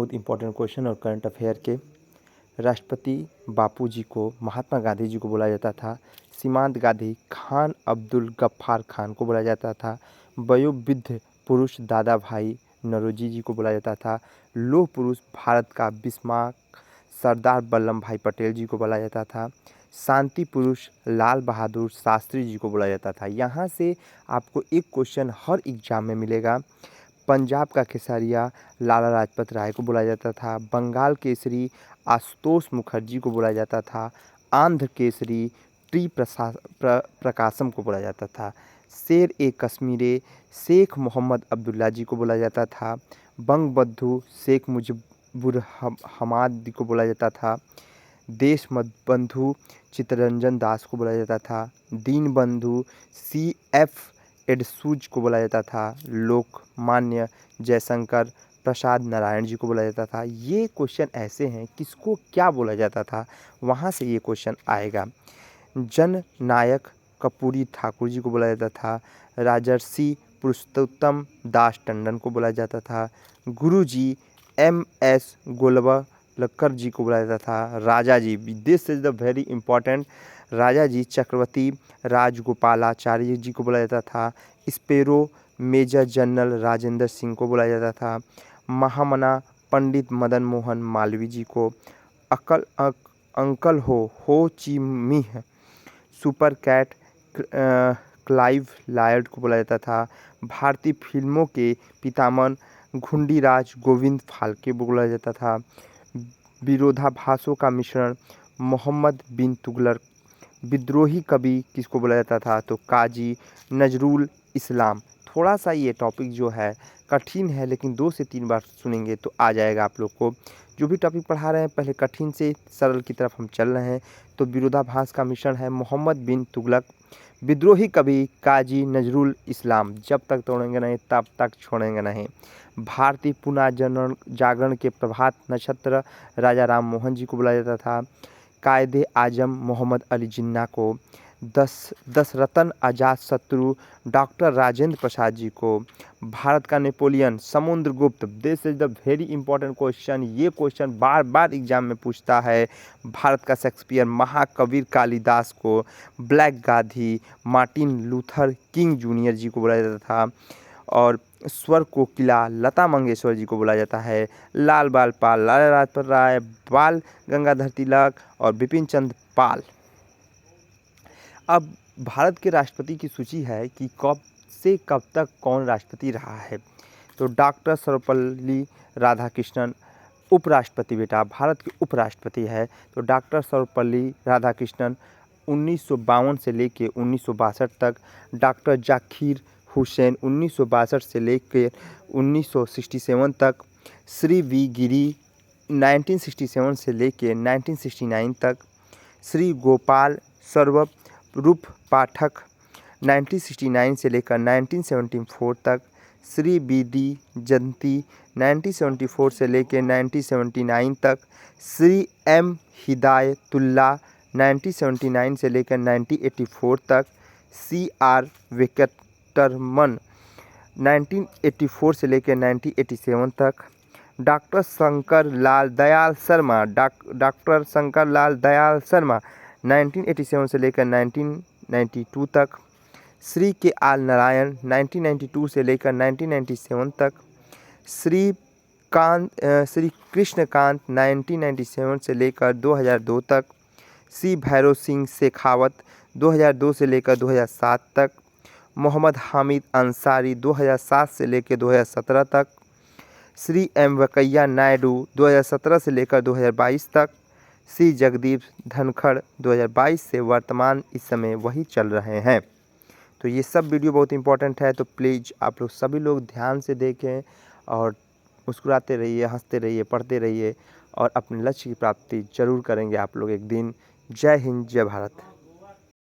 बहुत important question और current affair के। राष्ट्रपति बापूजी को महात्मा गांधी जी को बोला जाता था। सीमांत गांधी खान अब्दुल गफ्फार खान को बोला जाता था। वयोवृद्ध पुरुष दादा भाई नौरोजी जी को बोला जाता था। लौह पुरुष भारत का बिस्मार्क सरदार वल्लभ भाई पटेल जी को बोला जाता था। शांति पुरुष लाल बहादुर शास्त्री जी को बोला जाता था। यहाँ से आपको एक क्वेश्चन हर एग्जाम में मिलेगा। पंजाब का केसरिया लाला लाजपत राय को बोला जाता था। बंगाल केसरी आशुतोष मुखर्जी को बोला जाता था। आंध्र केसरी टी प्रकाशम को बोला जाता था। शेर ए कश्मीरे शेख मोहम्मद अब्दुल्ला जी को बोला जाता था। बंगबंधु शेख मुजीबुर हमाद को बोला जाता था। देश बंधु चित्तरंजन दास को बोला जाता था। दीन बंधु CF एडसूज को बोला जाता था। लोकमान्य जयशंकर प्रसाद नारायण जी को बोला जाता था। ये क्वेश्चन ऐसे हैं किसको क्या बोला जाता था, वहाँ से ये क्वेश्चन आएगा। जननायक कर्पूरी ठाकुर जी को बोला जाता था। राजर्षि पुरुषोत्तम दास टंडन को बोला जाता था। गुरुजी MS गोलवलकर जी को बोला जाता था। Raja ji, this is the very important, Raja ji Chakravarti Rajagopalachari ji को बोला जाता था। Sparrow major general Rajendra Singh को बोला जाता था। महामना पंडित मदन मोहन मालवीय जी को। Uncle Ho Chi Minh super cat Clive Lloyd को बोला जाता था। भारतीय फिल्मों के पितामह घुंडीराज गोविंद फाल्के को बोला जाता था। विरोधाभासों का मिश्रण मोहम्मद बिन तुगलक। विद्रोही कवि किसको बोला जाता था, तो काजी नजरुल इस्लाम। थोड़ा सा ये टॉपिक जो है कठिन है, लेकिन 2 से 3 बार सुनेंगे तो आ जाएगा आप लोग को। जो भी टॉपिक पढ़ा रहे हैं पहले कठिन से सरल की तरफ हम चल रहे हैं। तो विरोधाभास का मिश्रण है मोहम्मद बिन तुगलक। विद्रोही कवि काजी नजरुल इस्लाम। जब तक तोड़ेंगे नहीं तब तक छोड़ेंगे नहीं। भारतीय जागरण के प्रभात नक्षत्र राजा राम मोहन जी को बोला जाता था। कायदे आजम मोहम्मद अली जिन्ना को। दशरथन अजात शत्रु डॉक्टर राजेंद्र प्रसाद जी को। भारत का Napoleon Samudragupta. This is the very important question, ये क्वेश्चन बार बार एग्जाम में पूछता है। भारत का शेक्सपियर महाकवि कालिदास को। Black Gandhi Martin Luther King junior ji को बोला जाता था। और स्वर कोकिला लता मंगेशकर जी को बोला जाता है। लाल बाल पाल लाला लाजपत राय, बाल गंगाधर तिलक और बिपिन चंद्र पाल। अब भारत के राष्ट्रपति की सूची है कि कब से कब तक कौन राष्ट्रपति रहा है। तो डॉक्टर सर्वपल्ली राधाकृष्णन उपराष्ट्रपति, बेटा भारत के उपराष्ट्रपति है। तो डॉक्टर सर्वपल्ली राधाकृष्णन 1952 से लेकर 1962 तक। डॉक्टर जाकिर हुसैन 1962 से लेकर 1967 तक। श्री वी गिरी 1967 से लेकर 1969 तक। श्री गोपाल स्वरूप पाठक 1969 से लेकर 1974 तक। श्री BD जयंती 1974 से लेकर 1979 तक। श्री M हिदायतुल्ला 1979 से लेकर 1984 तक। CR वेंकटरमन 1984 से लेकर 1987 तक। डॉक्टर शंकर लाल दयाल शर्मा 1987 से लेकर 1992 तक। श्री KR नारायण 1992 से लेकर 1997 तक। श्री कृष्णकांत 1997 से लेकर 2002 तक। श्री भैरव सिंह शेखावत 2002 से लेकर 2007 तक। मोहम्मद हामिद अंसारी 2007 से लेकर 2017 तक। श्री M वेंकैया नायडू 2017 से लेकर 2022 तक। श्री जगदीप धनखड़ 2022 से वर्तमान इस समय वही चल रहे हैं। तो ये सब वीडियो बहुत इंपॉर्टेंट है, तो प्लीज़ आप लोग सभी लोग ध्यान से देखें और मुस्कुराते रहिए, हंसते रहिए, पढ़ते रहिए और अपने लक्ष्य की प्राप्ति जरूर करेंगे आप लोग एक दिन। जय हिंद, जय भारत।